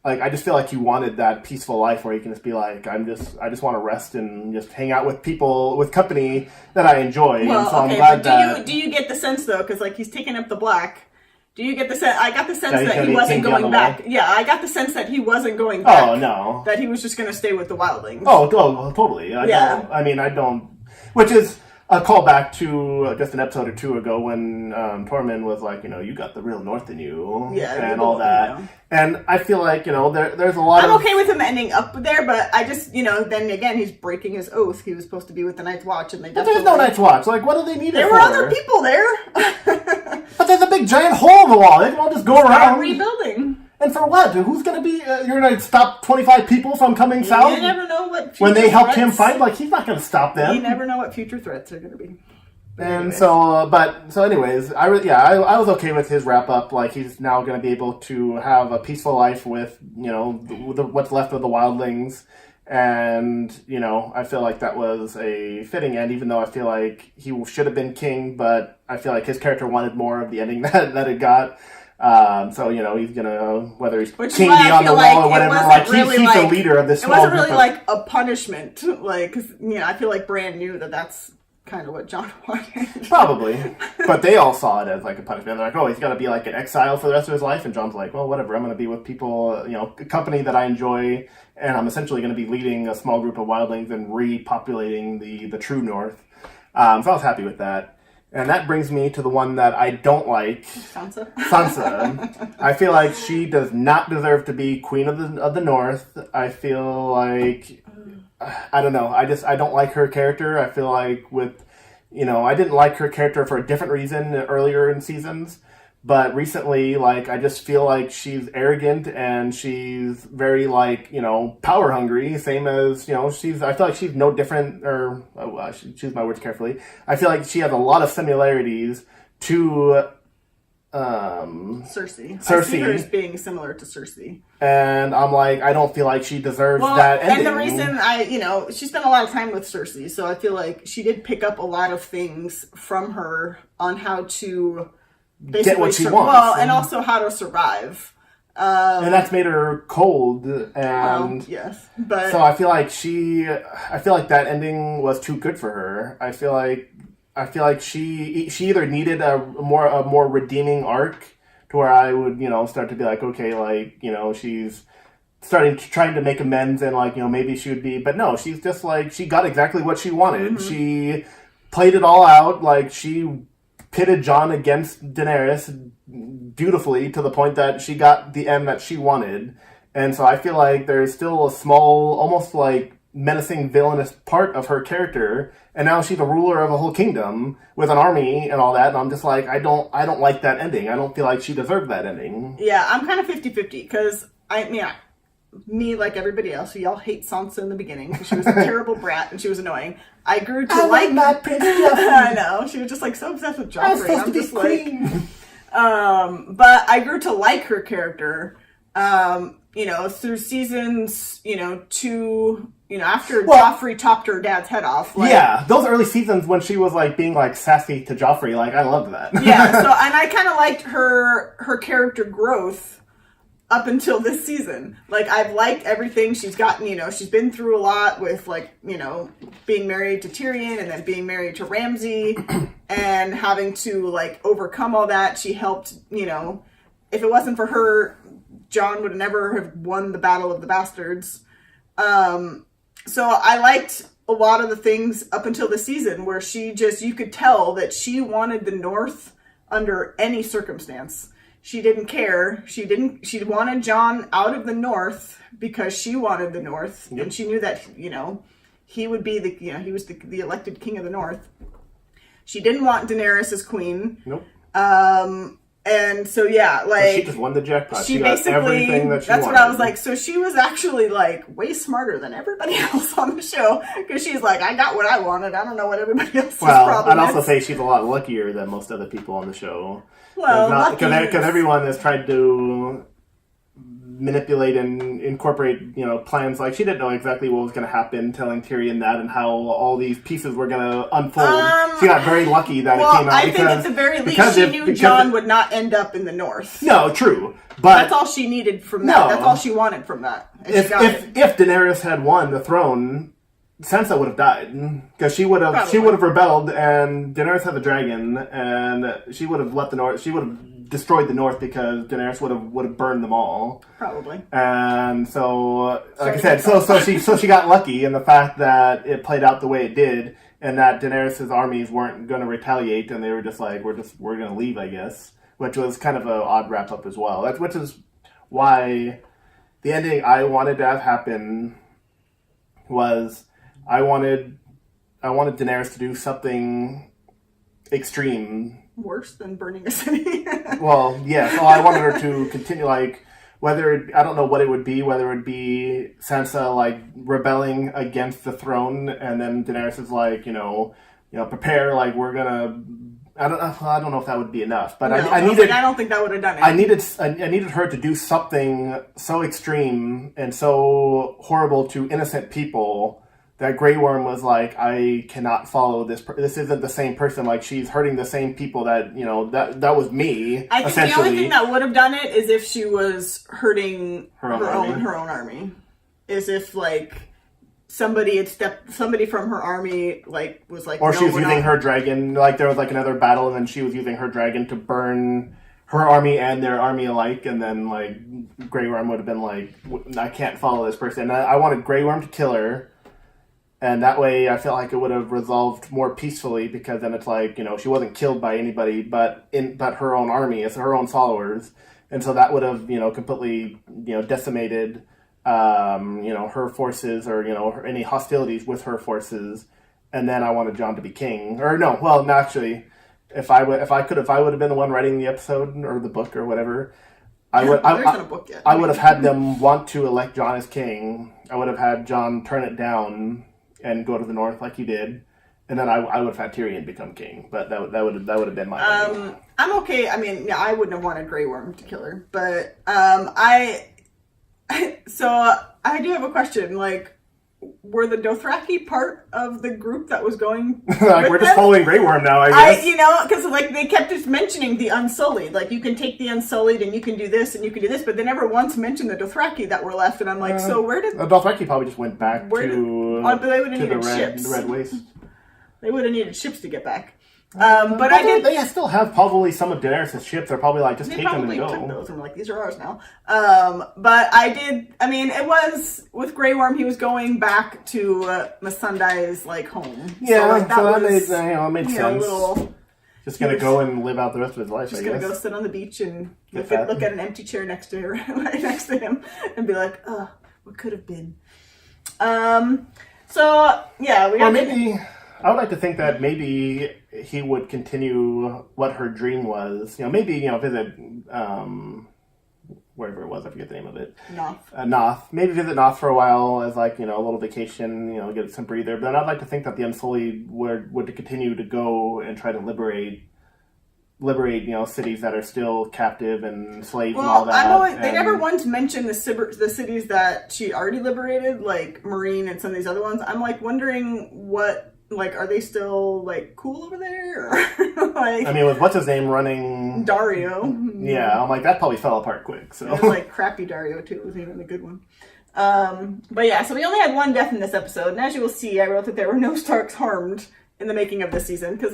[SPEAKER 1] Like, I just feel like he wanted that peaceful life where he can just be like, I just want to rest and just hang out with people, with company that I enjoy.
[SPEAKER 2] Well,
[SPEAKER 1] and so I'm
[SPEAKER 2] okay,
[SPEAKER 1] glad
[SPEAKER 2] but do you get the sense though? Because like he's taking up the black. Do you get the sense? I got the sense
[SPEAKER 1] That he's
[SPEAKER 2] that
[SPEAKER 1] gonna
[SPEAKER 2] he
[SPEAKER 1] be
[SPEAKER 2] wasn't
[SPEAKER 1] king down
[SPEAKER 2] going
[SPEAKER 1] the
[SPEAKER 2] back.
[SPEAKER 1] wall?
[SPEAKER 2] Yeah, I got the sense that he wasn't going back.
[SPEAKER 1] Oh, no.
[SPEAKER 2] That he was just going to stay with the wildlings.
[SPEAKER 1] Oh, totally.
[SPEAKER 2] Yeah.
[SPEAKER 1] I don't. Which is a callback to just an episode or two ago when Tormund was like, you know, you got the real North in you,
[SPEAKER 2] Yeah,
[SPEAKER 1] and
[SPEAKER 2] you
[SPEAKER 1] all
[SPEAKER 2] know.
[SPEAKER 1] that. And I feel like, you know, there's a lot
[SPEAKER 2] I'm
[SPEAKER 1] of.
[SPEAKER 2] okay with him ending up there, but I just, you know, then again, he's breaking his oath. He was supposed to be with the Night's Watch, and they
[SPEAKER 1] But there's no Night's Watch. Like, what do they need it
[SPEAKER 2] There
[SPEAKER 1] for?
[SPEAKER 2] were other people there.
[SPEAKER 1] But there's a big giant hole in the wall. They won't just go around.
[SPEAKER 2] Rebuilding.
[SPEAKER 1] And for what? Who's going to be... you're going to stop 25 people from coming south?
[SPEAKER 2] You never know what future
[SPEAKER 1] When they helped him
[SPEAKER 2] threats-
[SPEAKER 1] fight? Like, he's not going to stop them.
[SPEAKER 2] You never know what future threats are going to be.
[SPEAKER 1] And so, so anyways, I was okay with his wrap up. Like, he's now going to be able to have a peaceful life with, you know, what's left of the wildlings. And, you know, I feel like that was a fitting end, even though I feel like he should have been king, but I feel like his character wanted more of the ending that it got. So, you know, he's gonna, whether he's
[SPEAKER 2] Which is
[SPEAKER 1] king
[SPEAKER 2] why I
[SPEAKER 1] beyond the
[SPEAKER 2] feel
[SPEAKER 1] wall
[SPEAKER 2] like
[SPEAKER 1] or
[SPEAKER 2] it
[SPEAKER 1] whatever,
[SPEAKER 2] wasn't
[SPEAKER 1] like
[SPEAKER 2] really
[SPEAKER 1] he's
[SPEAKER 2] like-
[SPEAKER 1] the leader of this
[SPEAKER 2] It
[SPEAKER 1] small
[SPEAKER 2] wasn't
[SPEAKER 1] group
[SPEAKER 2] really
[SPEAKER 1] of-
[SPEAKER 2] like a punishment, like, because, you know, I feel like Bran knew that that's kind of what Jon wanted.
[SPEAKER 1] Probably. But they all saw it as like a punishment. They're like, oh, he's got to be like an exile for the rest of his life. And Jon's like, well, whatever. I'm going to be with people, you know, a company that I enjoy. And I'm essentially going to be leading a small group of wildlings and repopulating the true North. So I was happy with that. And that brings me to the one that I don't like.
[SPEAKER 2] Sansa.
[SPEAKER 1] Sansa. I feel like she does not deserve to be queen of the North. I feel like, I don't know. I don't like her character. I feel like I didn't like her character for a different reason earlier in seasons. But recently, like, I just feel like she's arrogant and she's very, like, you know, power hungry. Same as, you know, I feel like she's no different, or, I should choose my words carefully. I feel like she has a lot of similarities to,
[SPEAKER 2] Cersei. I
[SPEAKER 1] Cersei.
[SPEAKER 2] see her as being similar to Cersei.
[SPEAKER 1] and I'm like, I don't feel like she deserves
[SPEAKER 2] Well,
[SPEAKER 1] that ending.
[SPEAKER 2] and the reason she spent a lot of time with Cersei, so I feel like she did pick up a lot of things from her on how to basically
[SPEAKER 1] Get what she wants.
[SPEAKER 2] Well, and also how to survive.
[SPEAKER 1] And that's made her cold, and
[SPEAKER 2] Yes, but
[SPEAKER 1] so I feel like that ending was too good for her. I feel like she either needed a more redeeming arc to where I would, start to be like, okay, like, she's trying to make amends and like, maybe she would be, but no, she's just like, she got exactly what she wanted.
[SPEAKER 2] Mm-hmm.
[SPEAKER 1] She played it all out. Like, she pitted Jon against Daenerys beautifully to the point that she got the end that she wanted. And so I feel like there's still a small, almost like menacing villainous part of her character, and now she's a ruler of a whole kingdom with an army and all that, and I'm just like, I don't like that ending. I don't feel like she deserved that ending.
[SPEAKER 2] Yeah, I'm kind of 50-50 because me, like everybody else, we all hate Sansa in the beginning because she was a terrible brat and she was annoying. I grew to like
[SPEAKER 1] my Prince Joffrey.
[SPEAKER 2] I know, she was just like so obsessed with Joffrey.
[SPEAKER 1] I'm just like,
[SPEAKER 2] but I grew to like her character. Through seasons, 2, after Joffrey chopped her dad's head off. Like,
[SPEAKER 1] yeah, those early seasons when she was like being like sassy to Joffrey, like I loved that.
[SPEAKER 2] Yeah, so and I kind of liked her character growth up until this season. Like, I've liked everything she's gotten. She's been through a lot with like, being married to Tyrion and then being married to Ramsay and having to like overcome all that. She helped. If it wasn't for her, Jon would never have won the Battle of the Bastards. So I liked a lot of the things up until the season where you could tell that she wanted the North under any circumstance. She didn't care. She wanted Jon out of the North because she wanted the North. Yep. And she knew that, he would be he was the elected king of the North. She didn't want Daenerys as queen.
[SPEAKER 1] Nope.
[SPEAKER 2] And so, yeah, like...
[SPEAKER 1] she just won the jackpot.
[SPEAKER 2] She
[SPEAKER 1] got
[SPEAKER 2] basically...
[SPEAKER 1] everything that she
[SPEAKER 2] that's
[SPEAKER 1] wanted.
[SPEAKER 2] what I was like. So she was actually, like, way smarter than everybody else on the show. Because she's like, I got what I wanted. I don't know what everybody else's problem
[SPEAKER 1] I'd
[SPEAKER 2] is.
[SPEAKER 1] also say she's a lot luckier than most other people on the show.
[SPEAKER 2] Well,
[SPEAKER 1] because everyone has tried to manipulate and incorporate, plans. Like, she didn't know exactly what was going to happen, telling Tyrion that and how all these pieces were going to unfold. She got very lucky that it came out.
[SPEAKER 2] I think at the very least she knew Jon would not end up in the North.
[SPEAKER 1] No, true. But
[SPEAKER 2] that's all she needed from that. That's all she wanted from that.
[SPEAKER 1] If Daenerys had won the throne, Sansa would have died because she would have rebelled, and Daenerys had the dragon, and she would have left the North. She would have destroyed the North because Daenerys would have burned them all.
[SPEAKER 2] Probably.
[SPEAKER 1] And so, like I said, so she got lucky in the fact that it played out the way it did, and that Daenerys' armies weren't going to retaliate, and they were just like, we're going to leave, I guess, which was kind of an odd wrap up as well. Which is why the ending I wanted to have happen was I wanted Daenerys to do something extreme.
[SPEAKER 2] Worse than burning a city.
[SPEAKER 1] Well, yeah. So I wanted her to continue, like, I don't know what it would be, whether it would be Sansa, like, rebelling against the throne, and then Daenerys is like, prepare, like, we're gonna... I don't know if that would be enough, but I
[SPEAKER 2] don't think that would have done it.
[SPEAKER 1] I needed her to do something so extreme and so horrible to innocent people that Grey Worm was like, I cannot follow this. This isn't the same person. Like, she's hurting the same people that, that was me.
[SPEAKER 2] I think the only thing that would have done it is if she was hurting her own army. Is if, like, somebody from her army, like, was like...
[SPEAKER 1] Or she was using her dragon. Like, there was, like, another battle, and then she was using her dragon to burn her army and their army alike, and then, like, Grey Worm would have been like, I can't follow this person. And I wanted Grey Worm to kill her. And that way, I felt like it would have resolved more peacefully, because then it's like, she wasn't killed by anybody but her own army, it's her own followers, and so that would have, completely, decimated, her forces, or any hostilities with her forces. And then I wanted Jon to be king, or no, well, actually, if I would have been the one writing the episode or the book or whatever, I would have had them want to elect Jon as king. I would have had Jon turn it down and go to the North like he did, and then I would have had Tyrion become king. But that would have been my ending.
[SPEAKER 2] I'm okay. I mean, yeah, I wouldn't have wanted Grey Worm to kill her, but so I do have a question. Like, were the Dothraki part of the group that was going?
[SPEAKER 1] Like, we're just following Grey Worm now, I guess.
[SPEAKER 2] Because like they kept just mentioning the Unsullied. Like, you can take the Unsullied and you can do this and you can do this, but they never once mentioned the Dothraki that were left. And I'm like, so where did
[SPEAKER 1] the Dothraki probably just went back to
[SPEAKER 2] they would have needed
[SPEAKER 1] the
[SPEAKER 2] ships.
[SPEAKER 1] Red Waste?
[SPEAKER 2] They would have needed ships to get back. But I did.
[SPEAKER 1] They still have probably some of Daenerys' ships. They're probably like, just
[SPEAKER 2] They
[SPEAKER 1] take them and
[SPEAKER 2] probably
[SPEAKER 1] go.
[SPEAKER 2] took those and were like, these are ours now. But I did. I mean, it was with Grey Worm. He was going back to Missandei's like home.
[SPEAKER 1] Yeah,
[SPEAKER 2] so that
[SPEAKER 1] made
[SPEAKER 2] was,
[SPEAKER 1] it made sense. Just gonna go and live out the rest of his life.
[SPEAKER 2] Just
[SPEAKER 1] I
[SPEAKER 2] gonna
[SPEAKER 1] guess.
[SPEAKER 2] go sit on the beach and
[SPEAKER 1] Get
[SPEAKER 2] look at an empty chair next to her, right next to him, and be like, "Oh, what could have been." So yeah, we got.
[SPEAKER 1] Or maybe I would like to think that maybe he would continue what her dream was. Maybe visit wherever it was. I forget the name of it. Noth. Maybe visit Noth for a while as like a little vacation. Get some breather. But I'd like to think that the Unsullied would continue to go and try to liberate cities that are still captive and slaves and all that.
[SPEAKER 2] They never once mentioned the cities that she already liberated, like Marine and some of these other ones. I'm like wondering what, like, are they still like cool over there? Or, like,
[SPEAKER 1] I mean, with what's his name running
[SPEAKER 2] Dario.
[SPEAKER 1] Yeah, I'm like, that probably fell apart quick. So
[SPEAKER 2] it was like crappy Dario too. It wasn't even a good one. But yeah, so we only had one death in this episode, and as you will see, I wrote that there were no Starks harmed in the making of this season, because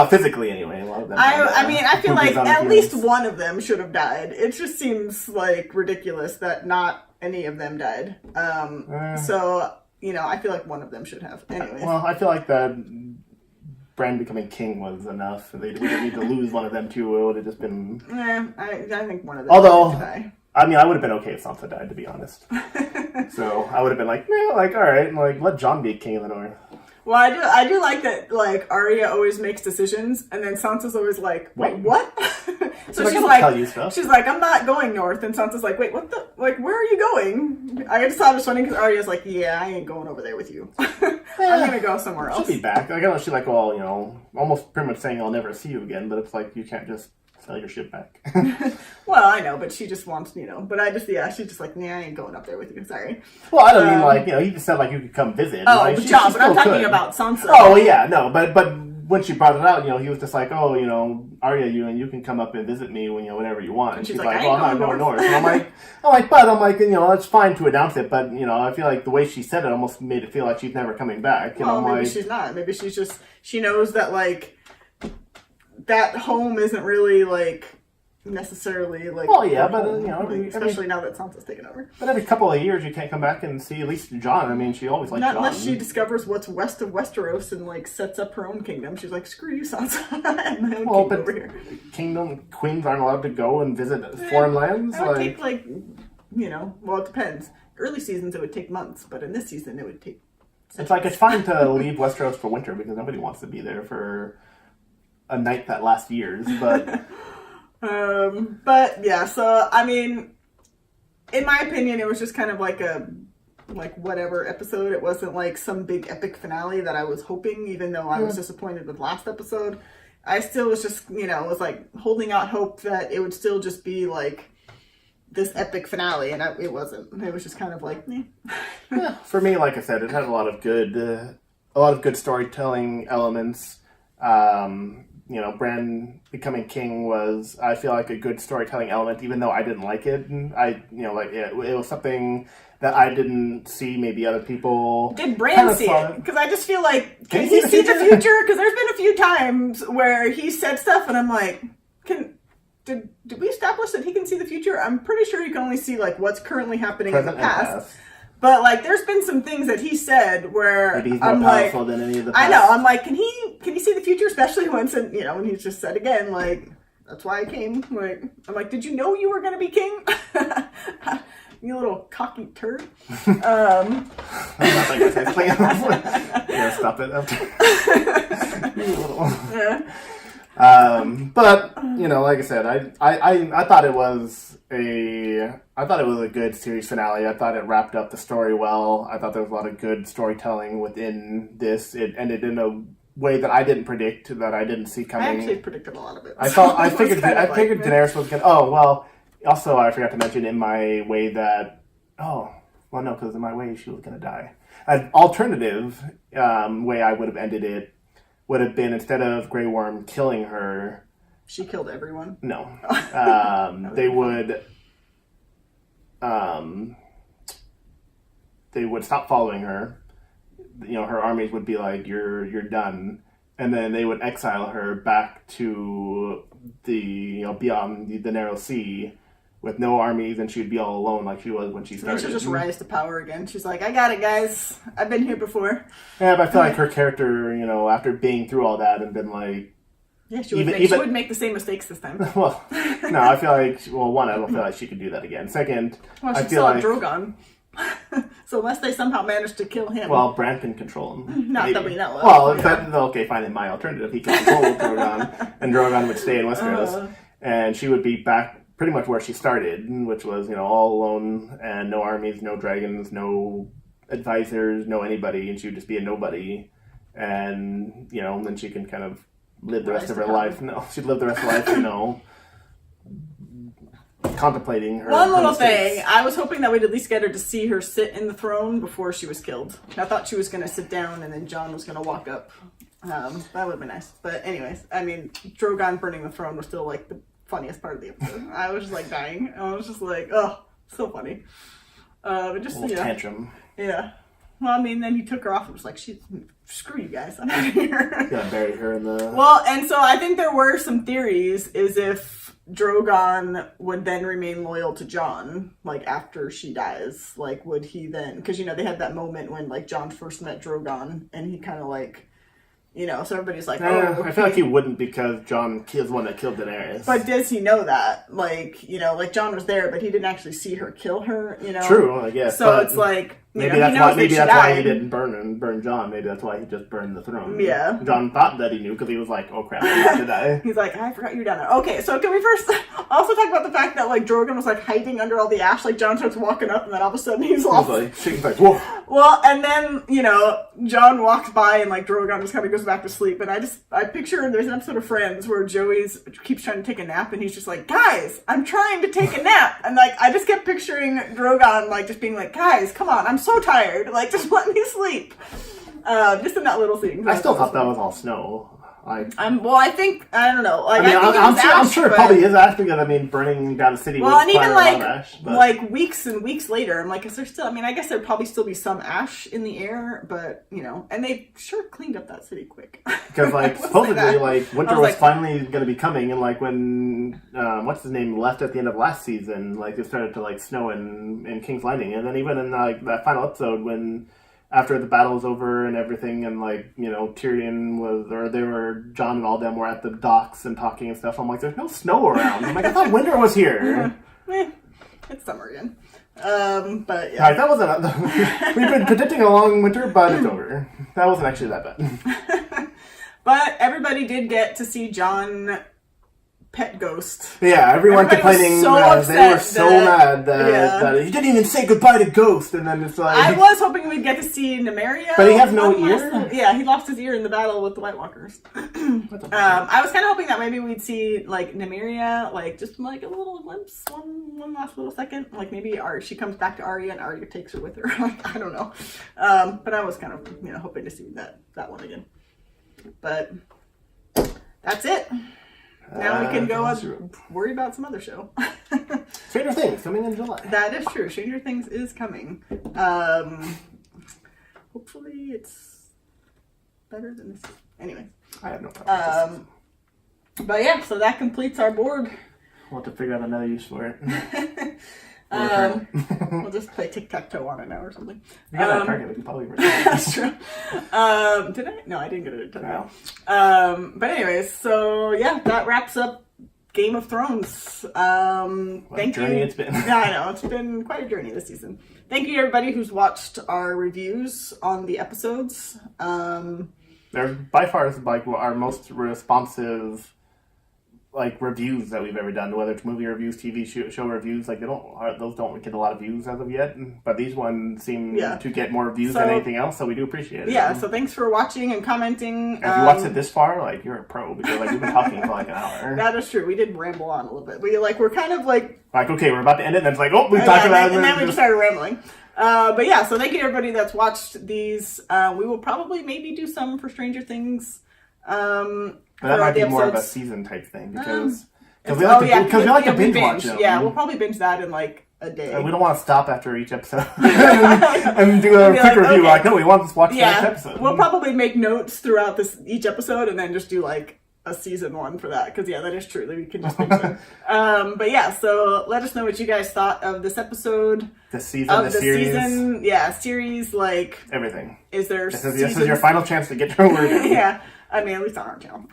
[SPEAKER 1] physically anyway, a lot of them.
[SPEAKER 2] I feel like at least one of them should have died. It just seems like ridiculous that not any of them died. So I feel like one of them should have. Anyways.
[SPEAKER 1] Well, I feel like that Bran becoming king was enough. They didn't need to lose one of them too. It would have just been.
[SPEAKER 2] I think one of them.
[SPEAKER 1] Although,
[SPEAKER 2] should die.
[SPEAKER 1] I mean, I would have been okay if Sansa died, to be honest. So I would have been like, all right, like let Jon be king of the North.
[SPEAKER 2] Well, I do like that, like, Arya always makes decisions, and then Sansa's always like, wait, what? So she's like, I'm not going north, and Sansa's like, wait, what the, like, where are you going? I just thought it was funny, because Arya's like, yeah, I ain't going over there with you. I'm gonna go somewhere else.
[SPEAKER 1] She'll be back. I know she's like, well, almost pretty much saying I'll never see you again, but it's like, you can't just sell your ship back.
[SPEAKER 2] Well, I know, but she just wants, but I just, she's just like, nah, I ain't going up there with you, sorry.
[SPEAKER 1] Well, I don't mean like, he just said like you could come visit.
[SPEAKER 2] Oh,
[SPEAKER 1] like,
[SPEAKER 2] Jon, but I'm talking about Sansa.
[SPEAKER 1] Oh, yeah, no, but when she brought it out, he was just like, oh, Arya, you can come up and visit me whenever you want. And she's like, well, I'm not going north. And I'm like, it's fine to announce it, but, I feel like the way she said it almost made it feel like she's never coming back.
[SPEAKER 2] Well, maybe she's not. Maybe she's just, she knows that, like, that home isn't really, like, necessarily like.
[SPEAKER 1] Well, yeah, but
[SPEAKER 2] especially now that Sansa's taken over.
[SPEAKER 1] But every couple of years, you can't come back and see at least Jon. I mean, she always liked Jon.
[SPEAKER 2] Not unless she discovers what's west of Westeros and like sets up her own kingdom. She's like, screw you, Sansa. I have my own kingdom over here.
[SPEAKER 1] Queens aren't allowed to go and visit foreign lands.
[SPEAKER 2] It would take well, it depends. Early seasons it would take months, but in this season it would take.
[SPEAKER 1] It's like it's fine to leave Westeros for winter because nobody wants to be there for a night that lasts years, but.
[SPEAKER 2] But yeah, so I mean, in my opinion, it was just kind of like a whatever episode. It wasn't like some big epic finale that I was hoping, even though I was disappointed with last episode. I still was just, was like holding out hope that it would still just be like this epic finale, and it wasn't. It was just kind of like,
[SPEAKER 1] Yeah, for me, like I said, it had a lot of good storytelling elements. Bran becoming king was, I feel like, a good storytelling element, even though I didn't like it. It was something that I didn't see maybe other people.
[SPEAKER 2] Did Bran see it? Because I just feel like, can he see the future? Because there's been a few times where he said stuff, and I'm like, did we establish that he can see the future? I'm pretty sure he can only see like what's currently happening in the past. But like, there's been some things that he said where
[SPEAKER 1] maybe he's more powerful than any of the past.
[SPEAKER 2] I know. I'm like, can he see the future? Especially when he's just said again, like, that's why I came. Like, I'm like, did you know you were going to be king? You little cocky turd.
[SPEAKER 1] I'm not like yeah, stop it. You little.
[SPEAKER 2] Yeah.
[SPEAKER 1] But like I said, I thought it was a good series finale. I thought it wrapped up the story well. I thought there was a lot of good storytelling within this. It ended in a way that I didn't predict, that I didn't see coming.
[SPEAKER 2] I actually predicted a lot of it.
[SPEAKER 1] I figured Daenerys was gonna. Oh well. Also, I forgot to mention in my way that. Oh well, no, because in my way she was gonna die. An alternative way I would have ended it would have been, instead of Grey Worm killing her,
[SPEAKER 2] she killed everyone.
[SPEAKER 1] No, they would stop following her. Her armies would be like, "You're done," and then they would exile her back to beyond the Narrow Sea with no armies, and she'd be all alone like she was when she started.
[SPEAKER 2] She'll just rise to power again. She's like, I got it, guys. I've been here before.
[SPEAKER 1] Yeah, but I feel like her character, after being through all that and been like...
[SPEAKER 2] Yeah, she would make the same mistakes this time.
[SPEAKER 1] Well, no, I feel like... Well, one, I don't feel like she could do that again. Second,
[SPEAKER 2] well,
[SPEAKER 1] I
[SPEAKER 2] she
[SPEAKER 1] feel
[SPEAKER 2] saw
[SPEAKER 1] like...
[SPEAKER 2] Drogon. So unless they somehow manage to kill him...
[SPEAKER 1] Well, Bran can control him.
[SPEAKER 2] Not that we know of.
[SPEAKER 1] Well, okay, fine, in my alternative, he can control Drogon, and Drogon would stay in Westeros, and she would be back pretty much where she started, which was, all alone, and no armies, no dragons, no advisors, no anybody, and she would just be a nobody, and, then she can kind of live the rest of her life. No, she'd live the rest of her life, contemplating her.
[SPEAKER 2] One little thing, I was hoping that we'd at least get her to see her sit in the throne before she was killed. I thought she was going to sit down and then Jon was going to walk up. That would have been nice. But anyways, I mean, Drogon burning the throne was still like the funniest part of the episode. I was just like dying. I was just like, oh, so funny. Just
[SPEAKER 1] a little tantrum.
[SPEAKER 2] Yeah. Well, I mean, then he took her off and was like, screw you guys, I'm out of here.
[SPEAKER 1] Gotta bury her in the...
[SPEAKER 2] Well, and so I think there were some theories, is if Drogon would then remain loyal to Jon, like, after she dies. Like, would he then... Because, they had that moment when, like, Jon first met Drogon, and he kind of, like... so everybody's like, oh...
[SPEAKER 1] I feel like he wouldn't because Jon is the one that killed Daenerys.
[SPEAKER 2] But does he know that? Like, like Jon was there, but he didn't actually see her kill her,
[SPEAKER 1] True, I guess.
[SPEAKER 2] So it's like...
[SPEAKER 1] Maybe that's why he didn't burn Jon. Maybe that's why he just burned the throne.
[SPEAKER 2] Yeah.
[SPEAKER 1] Jon thought that he knew because he was like, oh crap, I'm about to die.
[SPEAKER 2] He's like, I forgot you were down there. Okay, so can we first also talk about the fact that like Drogon was like hiding under all the ash, like Jon starts walking up and then all of a sudden he's off.
[SPEAKER 1] Like, shaking like, whoa.
[SPEAKER 2] Well, and then, Jon walks by and like Drogon just kind of goes back to sleep. And I picture there's an episode of Friends where Joey keeps trying to take a nap and he's just like, guys, I'm trying to take a nap. And like, I just kept picturing Drogon like just being like, guys, come on, I'm so tired. Like, just let me sleep. Just in that little scene.
[SPEAKER 1] I still thought that was all snow.
[SPEAKER 2] Well, I think, I don't know. Like,
[SPEAKER 1] I'm sure it probably is ash because, burning down the city
[SPEAKER 2] well, and even like,
[SPEAKER 1] ash,
[SPEAKER 2] like weeks and weeks later, I'm like, is there still, I guess there'd probably still be some ash in the air, but, and they sure cleaned up that city quick.
[SPEAKER 1] Because, like, supposedly, like, winter was finally going to be coming, and, like, when, what's his name, left at the end of last season, like, it started to, like, snow in King's Landing, and then even in, like, that final episode when... After the battle was over and everything, and like Tyrion Jon and all them were at the docks and talking and stuff. I'm like, there's no snow around. I'm like, I thought winter was here.
[SPEAKER 2] It's summer again. But yeah,
[SPEAKER 1] right, that wasn't. We've been predicting a long winter, but it's over. That wasn't actually that bad.
[SPEAKER 2] But everybody did get to see Jon pet ghost.
[SPEAKER 1] Yeah, everyone complaining.
[SPEAKER 2] So
[SPEAKER 1] they were so mad that he didn't even say goodbye to Ghost, and then it's like...
[SPEAKER 2] I was hoping we'd get to see Nymeria.
[SPEAKER 1] But he has no ear?
[SPEAKER 2] Yeah, he lost his ear in the battle with the White Walkers. I was kind of hoping that maybe we'd see, like, Nymeria, like, just, like, a little glimpse, one last little second. Like, maybe she comes back to Arya, and Arya takes her with her. Like, I don't know. But I was kind of, hoping to see that one again. But that's it. Now we can go worry about some other show.
[SPEAKER 1] Stranger Things coming in July.
[SPEAKER 2] That is true. Stranger Things is coming. Hopefully it's better than this. Anyway.
[SPEAKER 1] I have no problem.
[SPEAKER 2] But yeah, so that completes our board.
[SPEAKER 1] We'll have to figure out another use for it.
[SPEAKER 2] We'll just play tic-tac-toe on it now or something.
[SPEAKER 1] You got that target, we can probably
[SPEAKER 2] that's true. Did I? No, I didn't get it. No. But anyways, so yeah, that wraps up Game of Thrones.
[SPEAKER 1] What a journey it's been.
[SPEAKER 2] Yeah, I know. It's been quite a journey this season. Thank you to everybody who's watched our reviews on the episodes.
[SPEAKER 1] They're by far like our most responsive reviews that we've ever done, whether it's movie reviews, TV show reviews. Like those don't get a lot of views as of yet, but these ones seem to get more views than anything else. So we do appreciate it.
[SPEAKER 2] Yeah. So thanks for watching and commenting.
[SPEAKER 1] If you watched it this far, you're a pro because we've been talking for an hour.
[SPEAKER 2] That is true. We did ramble on a little bit. We're kind of
[SPEAKER 1] okay, we're about to end it, and then it's we talked about it,
[SPEAKER 2] and then we just started rambling. But yeah, so thank you to everybody that's watched these. We will probably maybe do some for Stranger Things.
[SPEAKER 1] But that might be more of a season type thing because we like to binge watch them.
[SPEAKER 2] Yeah, we'll probably binge that in a a day.
[SPEAKER 1] And we don't want to stop after each episode and do a
[SPEAKER 2] Be
[SPEAKER 1] quick
[SPEAKER 2] like,
[SPEAKER 1] review.
[SPEAKER 2] okay.
[SPEAKER 1] Like, no, we want to watch the next
[SPEAKER 2] Yeah,
[SPEAKER 1] episode.
[SPEAKER 2] we'll probably make notes throughout each episode, and then just do like a season 1 for that. Because that is true. We can just make it. But yeah, so let us know what you guys thought of this episode.
[SPEAKER 1] The season,
[SPEAKER 2] Of
[SPEAKER 1] the
[SPEAKER 2] the
[SPEAKER 1] series,
[SPEAKER 2] season, series. Like,
[SPEAKER 1] everything.
[SPEAKER 2] is there?
[SPEAKER 1] This is your final chance to get your word in.
[SPEAKER 2] Yeah, I mean, at least on our channel.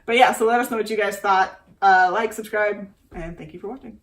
[SPEAKER 2] But yeah, so let us know what you guys thought. Like, subscribe, and thank you for watching.